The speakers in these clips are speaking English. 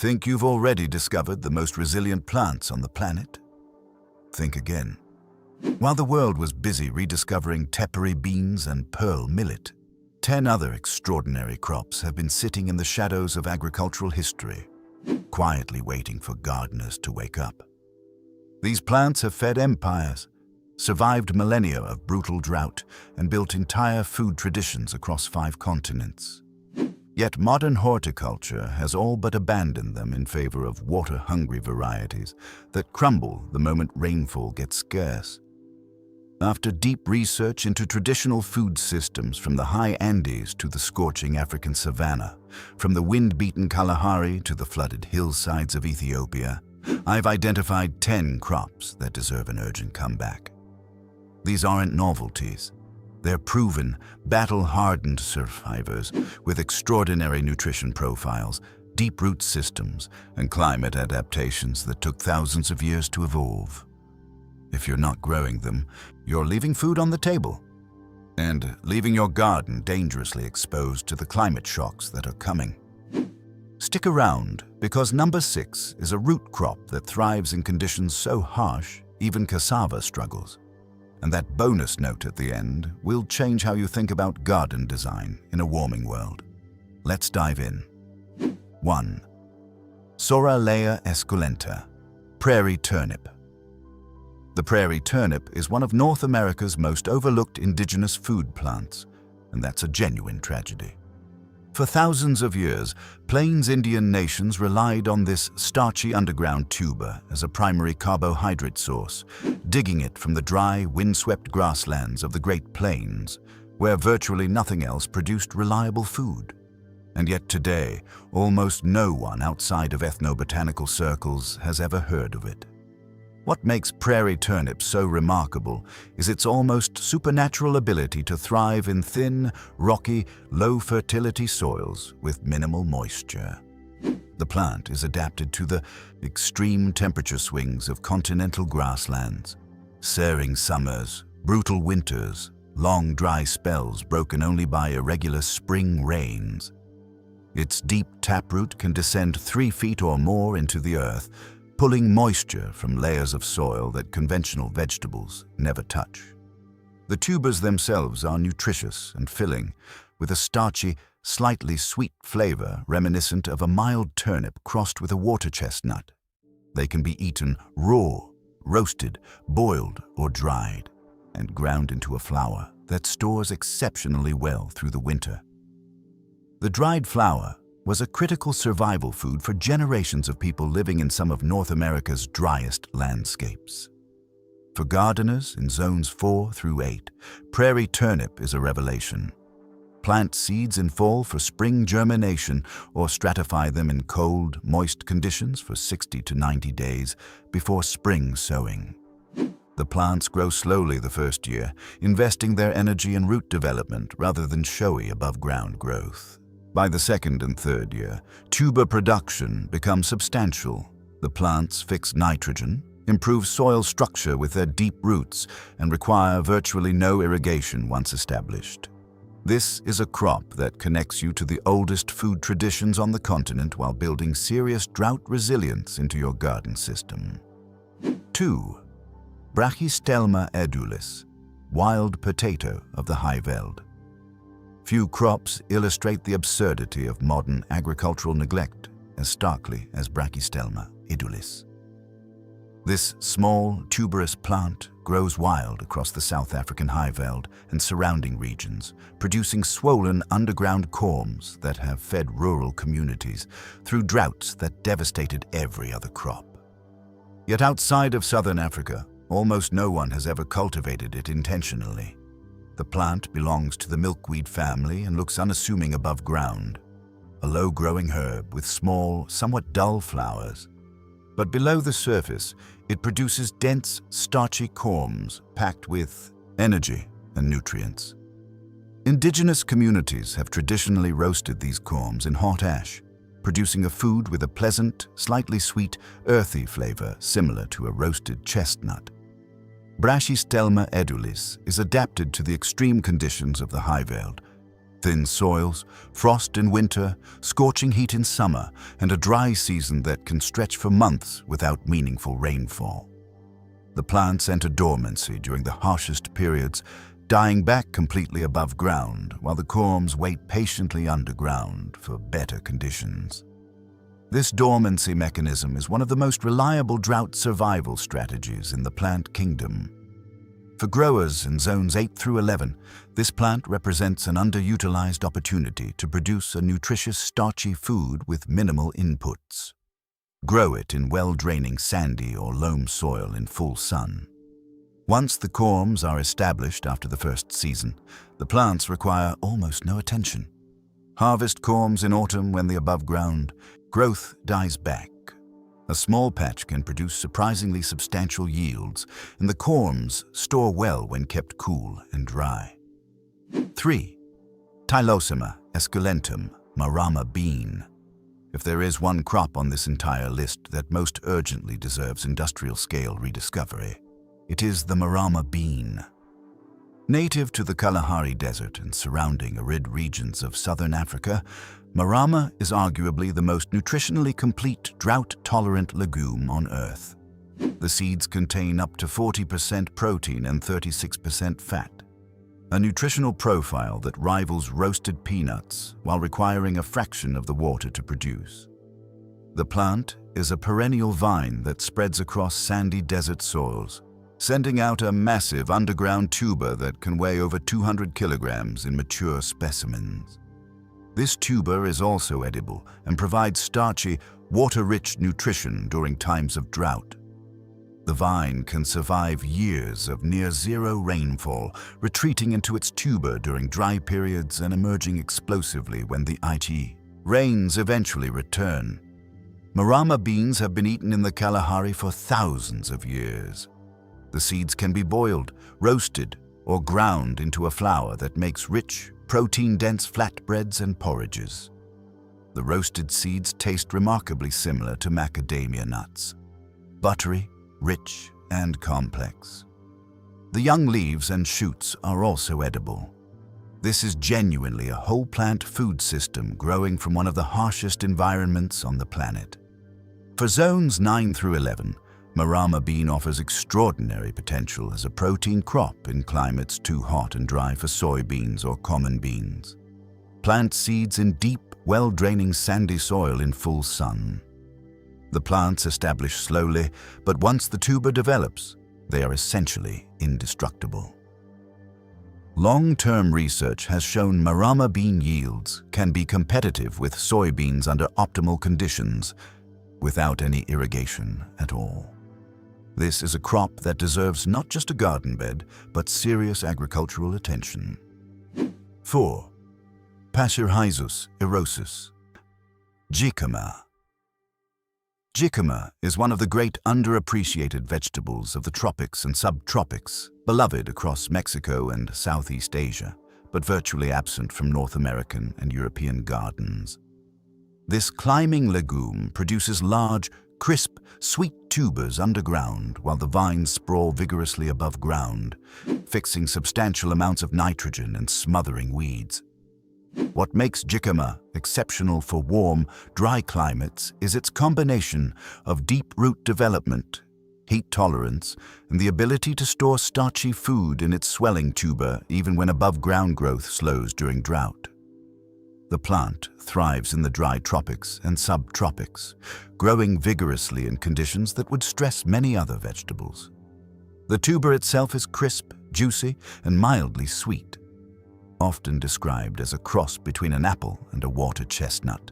Think you've already discovered the most resilient plants on the planet? Think again. While the world was busy rediscovering tepary beans and pearl millet, 10 other extraordinary crops have been sitting in the shadows of agricultural history, quietly waiting for gardeners to wake up. These plants have fed empires, survived millennia of brutal drought, and built entire food traditions across 5 continents. Yet modern horticulture has all but abandoned them in favor of water-hungry varieties that crumble the moment rainfall gets scarce. After deep research into traditional food systems from the high Andes to the scorching African savanna, from the wind-beaten Kalahari to the flooded hillsides of Ethiopia, I've identified 10 crops that deserve an urgent comeback. These aren't novelties. They're proven, battle-hardened survivors with extraordinary nutrition profiles, deep root systems, and climate adaptations that took thousands of years to evolve. If you're not growing them, you're leaving food on the table and leaving your garden dangerously exposed to the climate shocks that are coming. Stick around, because number 6 is a root crop that thrives in conditions so harsh, even cassava struggles. And that bonus note at the end will change how you think about garden design in a warming world. Let's dive in. 1. Soralea esculenta, prairie turnip. The prairie turnip is one of North America's most overlooked indigenous food plants, and that's a genuine tragedy. For thousands of years, Plains Indian nations relied on this starchy underground tuber as a primary carbohydrate source, digging it from the dry, windswept grasslands of the Great Plains, where virtually nothing else produced reliable food. And yet today, almost no one outside of ethnobotanical circles has ever heard of it. What makes prairie turnip so remarkable is its almost supernatural ability to thrive in thin, rocky, low-fertility soils with minimal moisture. The plant is adapted to the extreme temperature swings of continental grasslands, searing summers, brutal winters, long dry spells broken only by irregular spring rains. Its deep taproot can descend 3 feet or more into the earth, pulling moisture from layers of soil that conventional vegetables never touch. The tubers themselves are nutritious and filling, with a starchy, slightly sweet flavor reminiscent of a mild turnip crossed with a water chestnut. They can be eaten raw, roasted, boiled, or dried, and ground into a flour that stores exceptionally well through the winter. The dried flour was a critical survival food for generations of people living in some of North America's driest landscapes. For gardeners in zones 4 through 8, prairie turnip is a revelation. Plant seeds in fall for spring germination or stratify them in cold, moist conditions for 60 to 90 days before spring sowing. The plants grow slowly the first year, investing their energy in root development rather than showy above-ground growth. By the 2nd and 3rd year, tuber production becomes substantial. The plants fix nitrogen, improve soil structure with their deep roots, and require virtually no irrigation once established. This is a crop that connects you to the oldest food traditions on the continent while building serious drought resilience into your garden system. 2. Brachysteelma edulis, wild potato of the high veld. Few crops illustrate the absurdity of modern agricultural neglect as starkly as Brachysteelma edulis. This small, tuberous plant grows wild across the South African high veld and surrounding regions, producing swollen underground corms that have fed rural communities through droughts that devastated every other crop. Yet outside of southern Africa, almost no one has ever cultivated it intentionally. The plant belongs to the milkweed family and looks unassuming above ground, a low-growing herb with small, somewhat dull flowers. But below the surface, it produces dense, starchy corms packed with energy and nutrients. Indigenous communities have traditionally roasted these corms in hot ash, producing a food with a pleasant, slightly sweet, earthy flavor similar to a roasted chestnut. Brachysteelma edulis is adapted to the extreme conditions of the high veld. Thin soils, frost in winter, scorching heat in summer, and a dry season that can stretch for months without meaningful rainfall. The plants enter dormancy during the harshest periods, dying back completely above ground, while the corms wait patiently underground for better conditions. This dormancy mechanism is one of the most reliable drought survival strategies in the plant kingdom. For growers in zones 8 through 11, this plant represents an underutilized opportunity to produce a nutritious, starchy food with minimal inputs. Grow it in well-draining sandy or loam soil in full sun. Once the corms are established after the first season, the plants require almost no attention. Harvest corms in autumn when the above-ground growth dies back. A small patch can produce surprisingly substantial yields, and the corms store well when kept cool and dry. 3. Tylosema esculentum, marama bean. If there is one crop on this entire list that most urgently deserves industrial-scale rediscovery, it is the marama bean. Native to the Kalahari Desert and surrounding arid regions of southern Africa, marama is arguably the most nutritionally complete drought-tolerant legume on Earth. The seeds contain up to 40% protein and 36% fat, a nutritional profile that rivals roasted peanuts while requiring a fraction of the water to produce. The plant is a perennial vine that spreads across sandy desert soils, sending out a massive underground tuber that can weigh over 200 kilograms in mature specimens. This tuber is also edible and provides starchy, water-rich nutrition during times of drought. The vine can survive years of near-zero rainfall, retreating into its tuber during dry periods and emerging explosively when the rains eventually return. Marama beans have been eaten in the Kalahari for thousands of years. The seeds can be boiled, roasted, or ground into a flour that makes rich, protein-dense flatbreads and porridges. The roasted seeds taste remarkably similar to macadamia nuts, buttery, rich, and complex. The young leaves and shoots are also edible. This is genuinely a whole plant food system growing from one of the harshest environments on the planet. For zones 9 through 11, marama bean offers extraordinary potential as a protein crop in climates too hot and dry for soybeans or common beans. Plant seeds in deep, well-draining sandy soil in full sun. The plants establish slowly, but once the tuber develops, they are essentially indestructible. Long-term research has shown marama bean yields can be competitive with soybeans under optimal conditions, without any irrigation at all. This is a crop that deserves not just a garden bed, but serious agricultural attention. 4. Pachyrrhizus erosus. Jicama. Jicama is one of the great underappreciated vegetables of the tropics and subtropics, beloved across Mexico and Southeast Asia, but virtually absent from North American and European gardens. This climbing legume produces large, crisp, sweet tubers underground while the vines sprawl vigorously above ground, fixing substantial amounts of nitrogen and smothering weeds. What makes jicama exceptional for warm, dry climates is its combination of deep root development, heat tolerance, and the ability to store starchy food in its swelling tuber even when above-ground growth slows during drought. The plant thrives in the dry tropics and subtropics, growing vigorously in conditions that would stress many other vegetables. The tuber itself is crisp, juicy, and mildly sweet, often described as a cross between an apple and a water chestnut.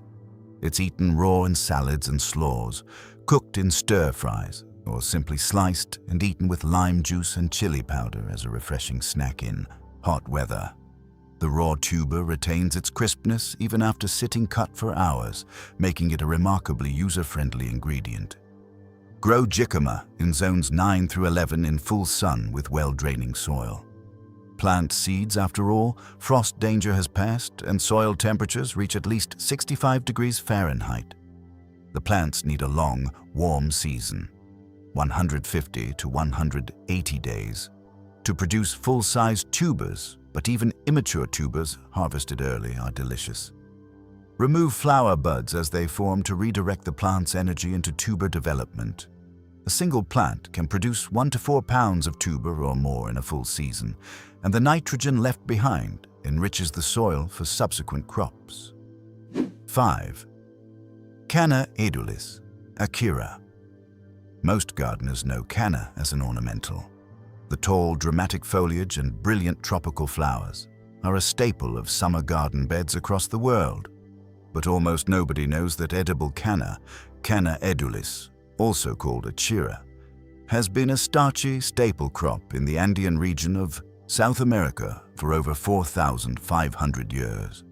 It's eaten raw in salads and slaws, cooked in stir-fries, or simply sliced and eaten with lime juice and chili powder as a refreshing snack in hot weather. The raw tuber retains its crispness even after sitting cut for hours, making it a remarkably user-friendly ingredient. Grow jicama in zones 9 through 11 in full sun with well-draining soil. Plant seeds, after all, frost danger has passed and soil temperatures reach at least 65 degrees Fahrenheit. The plants need a long, warm season, 150 to 180 days, to produce full-sized tubers but even immature tubers harvested early are delicious. Remove flower buds as they form to redirect the plant's energy into tuber development. A single plant can produce 1 to 4 pounds of tuber or more in a full season, and the nitrogen left behind enriches the soil for subsequent crops. 5. Canna edulis, Akira. Most gardeners know canna as an ornamental. The tall, dramatic foliage and brilliant tropical flowers are a staple of summer garden beds across the world. But almost nobody knows that edible canna, Canna edulis, also called achira, has been a starchy staple crop in the Andean region of South America for over 4,500 years.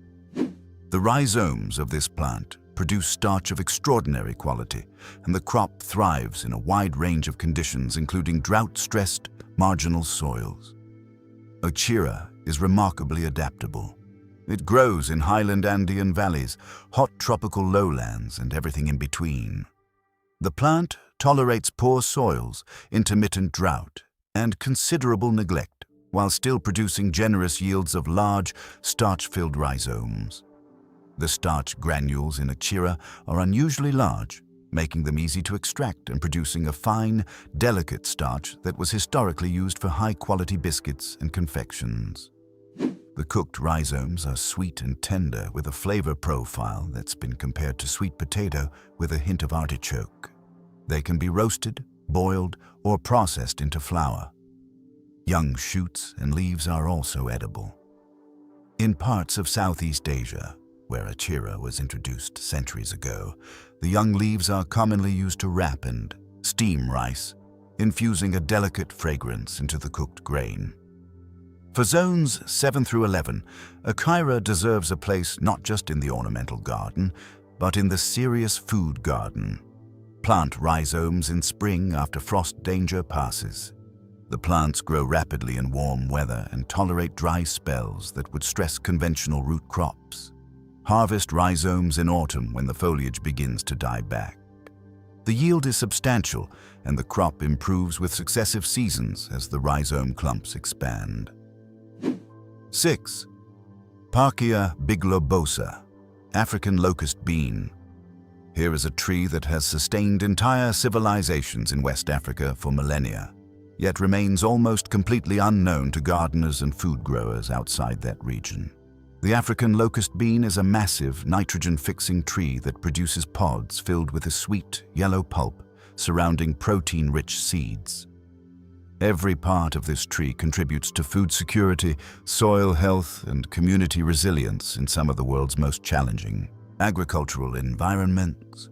The rhizomes of this plant produce starch of extraordinary quality, and the crop thrives in a wide range of conditions, including drought-stressed, marginal soils. Achira is remarkably adaptable. It grows in highland Andean valleys, hot tropical lowlands, and everything in between. The plant tolerates poor soils, intermittent drought, and considerable neglect, while still producing generous yields of large, starch-filled rhizomes. The starch granules in achira are unusually large, making them easy to extract and producing a fine, delicate starch that was historically used for high-quality biscuits and confections. The cooked rhizomes are sweet and tender with a flavor profile that's been compared to sweet potato with a hint of artichoke. They can be roasted, boiled, or processed into flour. Young shoots and leaves are also edible. In parts of Southeast Asia, where achira was introduced centuries ago, the young leaves are commonly used to wrap and steam rice, infusing a delicate fragrance into the cooked grain. For zones 7 through 11, achira deserves a place not just in the ornamental garden, but in the serious food garden. Plant rhizomes in spring after frost danger passes. The plants grow rapidly in warm weather and tolerate dry spells that would stress conventional root crops. Harvest rhizomes in autumn when the foliage begins to die back. The yield is substantial, and the crop improves with successive seasons as the rhizome clumps expand. 6. Parkia biglobosa, African locust bean. Here is a tree that has sustained entire civilizations in West Africa for millennia, yet remains almost completely unknown to gardeners and food growers outside that region. The African locust bean is a massive, nitrogen-fixing tree that produces pods filled with a sweet, yellow pulp surrounding protein-rich seeds. Every part of this tree contributes to food security, soil health, and community resilience in some of the world's most challenging agricultural environments.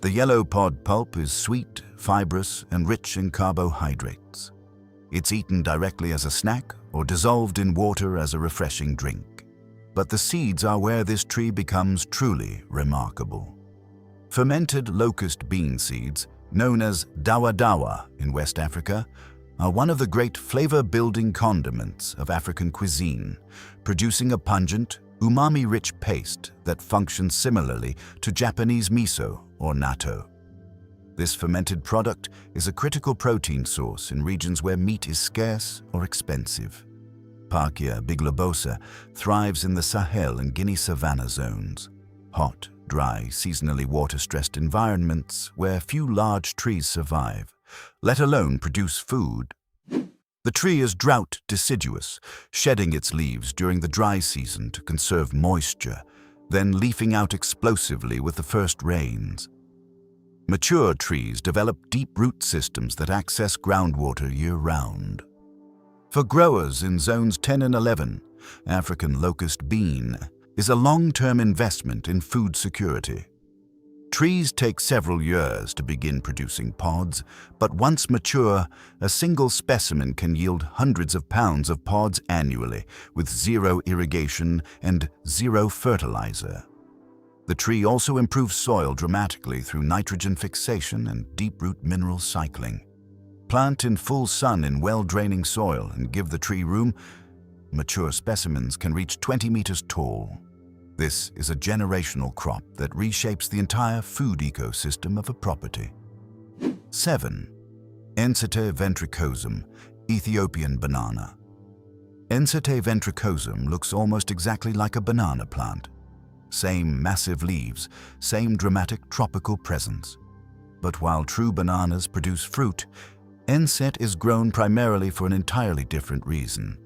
The yellow pod pulp is sweet, fibrous, and rich in carbohydrates. It's eaten directly as a snack or dissolved in water as a refreshing drink. But the seeds are where this tree becomes truly remarkable. Fermented locust bean seeds, known as dawa dawa in West Africa, are one of the great flavor-building condiments of African cuisine, producing a pungent, umami-rich paste that functions similarly to Japanese miso or natto. This fermented product is a critical protein source in regions where meat is scarce or expensive. Parkia biglobosa thrives in the Sahel and Guinea savanna zones, hot, dry, seasonally water-stressed environments where few large trees survive, let alone produce food. The tree is drought deciduous, shedding its leaves during the dry season to conserve moisture, then leafing out explosively with the first rains. Mature trees develop deep root systems that access groundwater year-round. For growers in zones 10 and 11, African locust bean is a long-term investment in food security. Trees take several years to begin producing pods, but once mature, a single specimen can yield hundreds of pounds of pods annually with zero irrigation and zero fertilizer. The tree also improves soil dramatically through nitrogen fixation and deep-root mineral cycling. Plant in full sun in well-draining soil and give the tree room. Mature specimens can reach 20 meters tall. This is a generational crop that reshapes the entire food ecosystem of a property. 7. Ensete ventricosum, Ethiopian banana. Ensete ventricosum looks almost exactly like a banana plant. Same massive leaves, same dramatic tropical presence. But while true bananas produce fruit, Enset is grown primarily for an entirely different reason: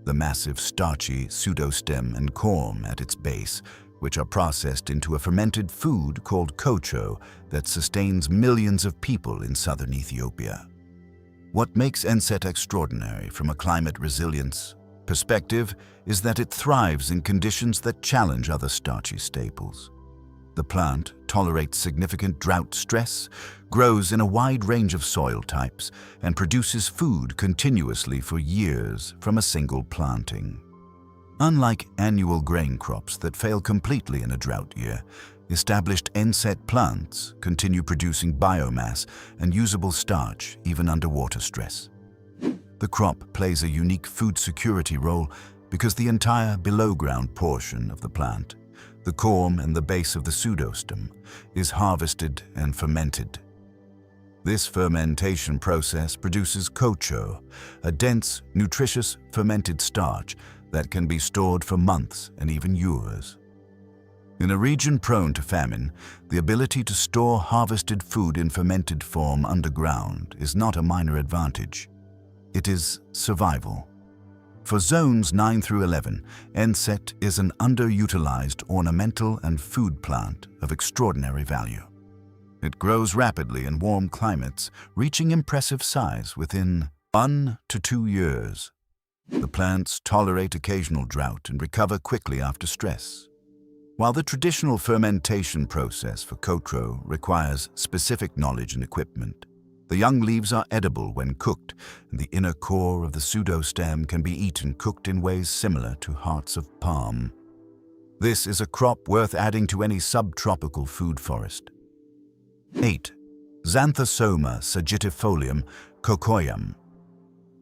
the massive starchy pseudostem and corm at its base, which are processed into a fermented food called kocho that sustains millions of people in southern Ethiopia. What makes Enset extraordinary from a climate resilience perspective is that it thrives in conditions that challenge other starchy staples. The plant tolerates significant drought stress, grows in a wide range of soil types, and produces food continuously for years from a single planting. Unlike annual grain crops that fail completely in a drought year, established Enset plants continue producing biomass and usable starch even under water stress. The crop plays a unique food security role because the entire below-ground portion of the plant, the corm and the base of the pseudostem, is harvested and fermented. This fermentation process produces kocho, a dense, nutritious fermented starch that can be stored for months and even years. In a region prone to famine, the ability to store harvested food in fermented form underground is not a minor advantage. It is survival. For zones 9 through 11, Enset is an underutilized ornamental and food plant of extraordinary value. It grows rapidly in warm climates, reaching impressive size within 1 to 2 years. The plants tolerate occasional drought and recover quickly after stress. While the traditional fermentation process for kocho requires specific knowledge and equipment, the young leaves are edible when cooked, and the inner core of the pseudostem can be eaten cooked in ways similar to hearts of palm. This is a crop worth adding to any subtropical food forest. 8. Xanthosoma sagittifolium cocoyam.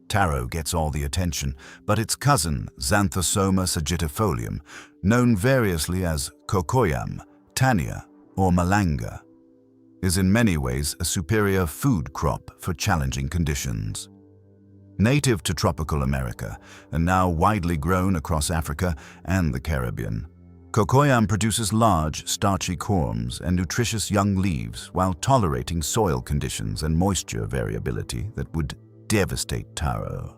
Taro gets all the attention, but its cousin, Xanthosoma sagittifolium, known variously as cocoyam, tania, or malanga, is in many ways a superior food crop for challenging conditions. Native to tropical America and now widely grown across Africa and the Caribbean, cocoyam produces large, starchy corms and nutritious young leaves while tolerating soil conditions and moisture variability that would devastate taro.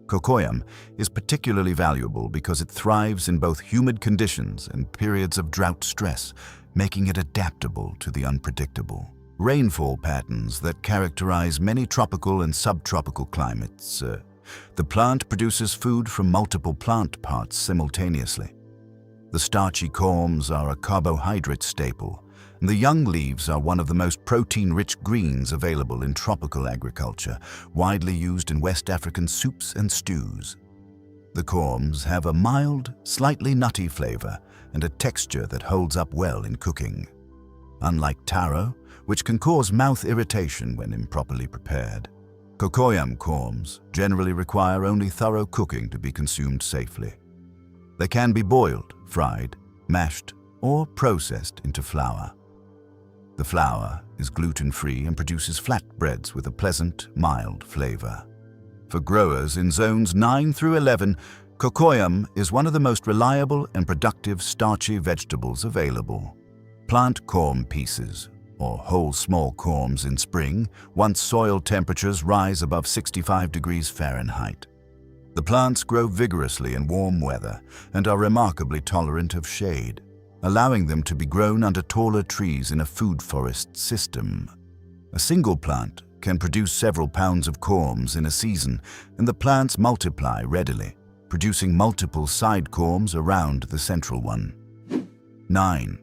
Cocoyam is particularly valuable because it thrives in both humid conditions and periods of drought stress, making it adaptable to the unpredictable rainfall patterns that characterize many tropical and subtropical climates. The plant produces food from multiple plant parts simultaneously. The starchy corms are a carbohydrate staple, and the young leaves are one of the most protein-rich greens available in tropical agriculture, widely used in West African soups and stews. The corms have a mild, slightly nutty flavor and a texture that holds up well in cooking. Unlike taro, which can cause mouth irritation when improperly prepared, cocoyam corms generally require only thorough cooking to be consumed safely. They can be boiled, fried, mashed, or processed into flour. The flour is gluten-free and produces flatbreads with a pleasant, mild flavor. For growers in zones 9 through 11, cocoyam is one of the most reliable and productive starchy vegetables available. Plant corm pieces, or whole small corms in spring, once soil temperatures rise above 65 degrees Fahrenheit. The plants grow vigorously in warm weather and are remarkably tolerant of shade, allowing them to be grown under taller trees in a food forest system. A single plant can produce several pounds of corms in a season, and the plants multiply readily, producing multiple side corms around the central one. 9.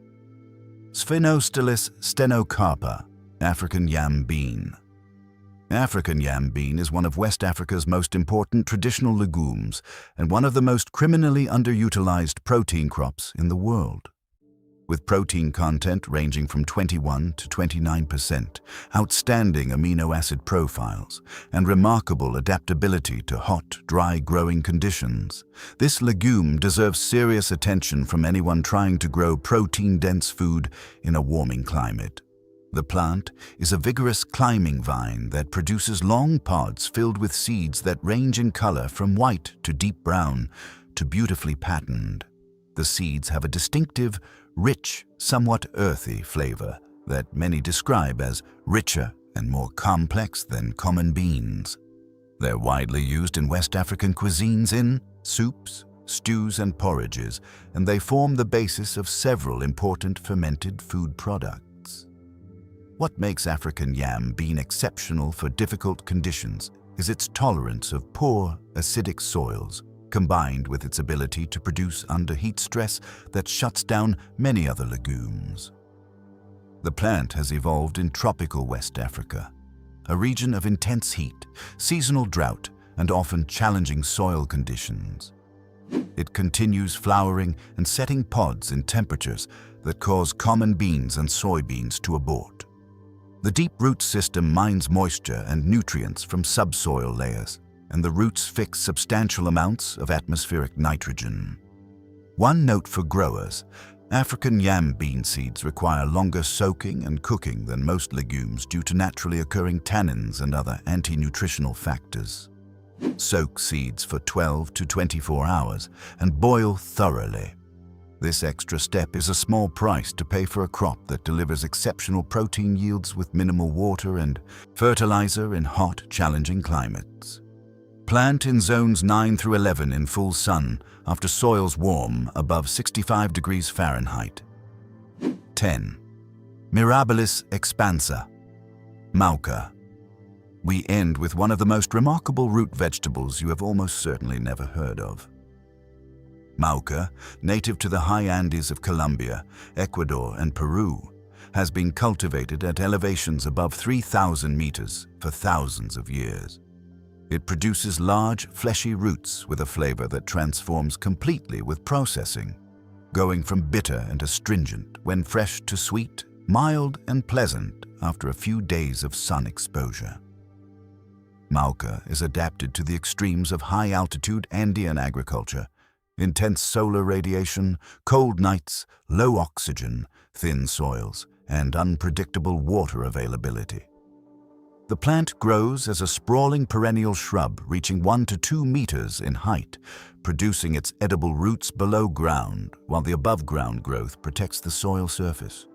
Sphenostylis stenocarpa, African yam bean. African yam bean is one of West Africa's most important traditional legumes and one of the most criminally underutilized protein crops in the world. With protein content ranging from 21 to 29%, outstanding amino acid profiles, and remarkable adaptability to hot, dry growing conditions, this legume deserves serious attention from anyone trying to grow protein-dense food in a warming climate. The plant is a vigorous climbing vine that produces long pods filled with seeds that range in color from white to deep brown to beautifully patterned. The seeds have a distinctive, rich, somewhat earthy flavor that many describe as richer and more complex than common beans. They're widely used in West African cuisines in soups, stews, and porridges, and they form the basis of several important fermented food products. What makes African yam bean exceptional for difficult conditions is its tolerance of poor, acidic soils, combined with its ability to produce under heat stress that shuts down many other legumes. The plant has evolved in tropical West Africa, a region of intense heat, seasonal drought, and often challenging soil conditions. It continues flowering and setting pods in temperatures that cause common beans and soybeans to abort. The deep root system mines moisture and nutrients from subsoil layers, and the roots fix substantial amounts of atmospheric nitrogen. One note for growers: African yam bean seeds require longer soaking and cooking than most legumes due to naturally occurring tannins and other anti-nutritional factors. Soak seeds for 12 to 24 hours and boil thoroughly. This extra step is a small price to pay for a crop that delivers exceptional protein yields with minimal water and fertilizer in hot, challenging climates. Plant in zones 9 through 11 in full sun after soils warm above 65 degrees Fahrenheit. 10. Mirabilis expansa, Mauca. We end with one of the most remarkable root vegetables you have almost certainly never heard of. Mauca, native to the high Andes of Colombia, Ecuador, and Peru, has been cultivated at elevations above 3,000 meters for thousands of years. It produces large, fleshy roots with a flavor that transforms completely with processing, going from bitter and astringent when fresh to sweet, mild, and pleasant after a few days of sun exposure. Mauca is adapted to the extremes of high-altitude Andean agriculture: intense solar radiation, cold nights, low oxygen, thin soils, and unpredictable water availability. The plant grows as a sprawling perennial shrub reaching 1 to 2 meters in height, producing its edible roots below ground while the above-ground growth protects the soil surface.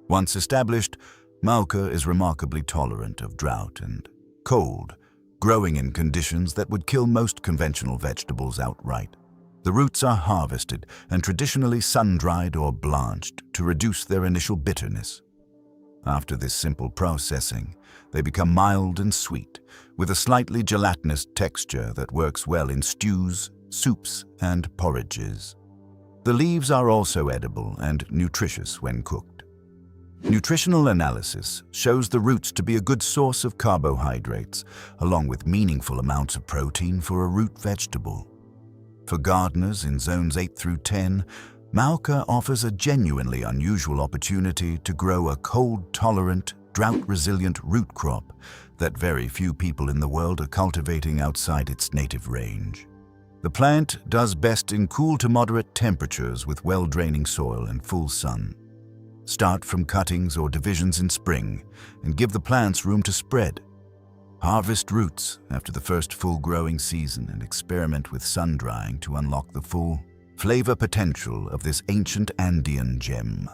Once established, Mauca is remarkably tolerant of drought and cold, growing in conditions that would kill most conventional vegetables outright. The roots are harvested and traditionally sun-dried or blanched to reduce their initial bitterness. After this simple processing, they become mild and sweet, with a slightly gelatinous texture that works well in stews, soups, and porridges. The leaves are also edible and nutritious when cooked. Nutritional analysis shows the roots to be a good source of carbohydrates, along with meaningful amounts of protein for a root vegetable. For gardeners in zones 8 through 10, Mauca offers a genuinely unusual opportunity to grow a cold-tolerant, drought-resilient root crop that very few people in the world are cultivating outside its native range. The plant does best in cool to moderate temperatures with well-draining soil and full sun. Start from cuttings or divisions in spring and give the plants room to spread. Harvest roots after the first full growing season and experiment with sun drying to unlock the full flavor potential of this ancient Andean gem.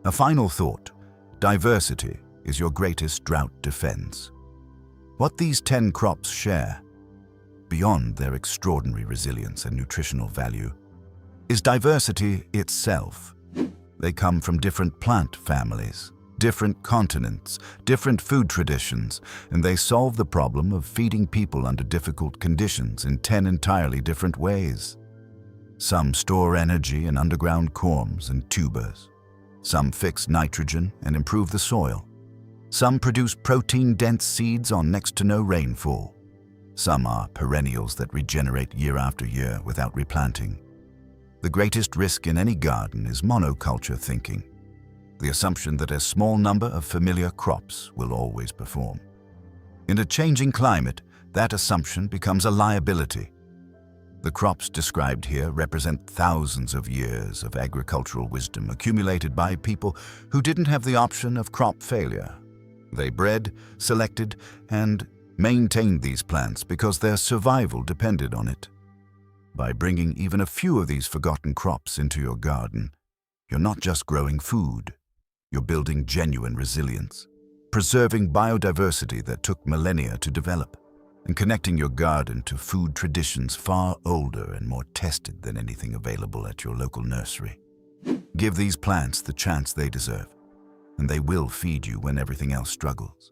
A final thought: diversity is your greatest drought defense. What these 10 crops share, beyond their extraordinary resilience and nutritional value, is diversity itself. They come from different plant families, different continents, different food traditions, and they solve the problem of feeding people under difficult conditions in 10 entirely different ways. Some store energy in underground corms and tubers. Some fix nitrogen and improve the soil. Some produce protein-dense seeds on next to no rainfall. Some are perennials that regenerate year after year without replanting. The greatest risk in any garden is monoculture thinking, the assumption that a small number of familiar crops will always perform. In a changing climate, that assumption becomes a liability. The crops described here represent thousands of years of agricultural wisdom accumulated by people who didn't have the option of crop failure. They bred, selected, and maintained these plants because their survival depended on it. By bringing even a few of these forgotten crops into your garden, you're not just growing food, you're building genuine resilience, preserving biodiversity that took millennia to develop, and connecting your garden to food traditions far older and more tested than anything available at your local nursery. Give these plants the chance they deserve, and they will feed you when everything else struggles.